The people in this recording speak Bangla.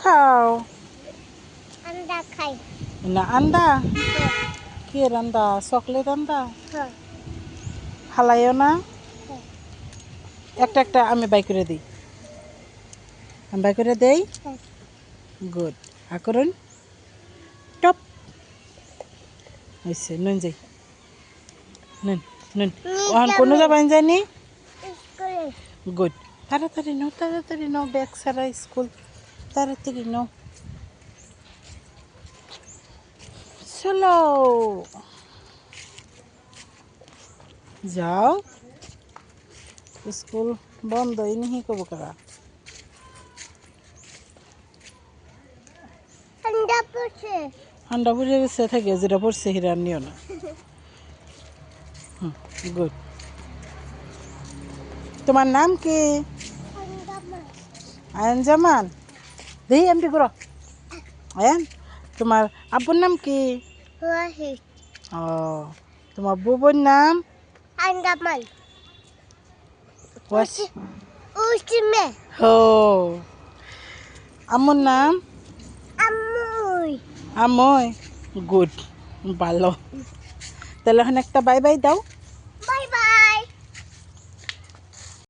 খাও? আন্ডা খাই। না আন্ডা? কি আন্ডা? চকলেট আন্ডা? ফালাইও না? একটা একটা আমি বাই করে দিই। আমি বাই করে দেই। গুড। করুন টপ হয়েছে। নুন যাই নুন নুন ওখান কোনো যাবেন জানি। গুড। তাড়াতাড়ি নাও ব্যাগ সারা স্কুল তাড়াতাড়ি নাও। চলো যাও স্কুল বন্ধ ইনি কব করা। আন্ডা পড়ছে। ঠান্ডা পড়ে গেছে থাকে যেটা পড়ছে হিরা নিও না। গুড। তোমার নাম কি? আয়ন জামান। দেখি এমনি করো আয়ন। তোমার আব্বুর নাম কি? ও তোমার বুবুর নাম? আন্ডামান। ওয়াস উসমে। হো। আম্মুর নাম? আমুই। আময়। গুড ভালো। তাহলে এখন একটা বাই বাই দাও। Bye bye.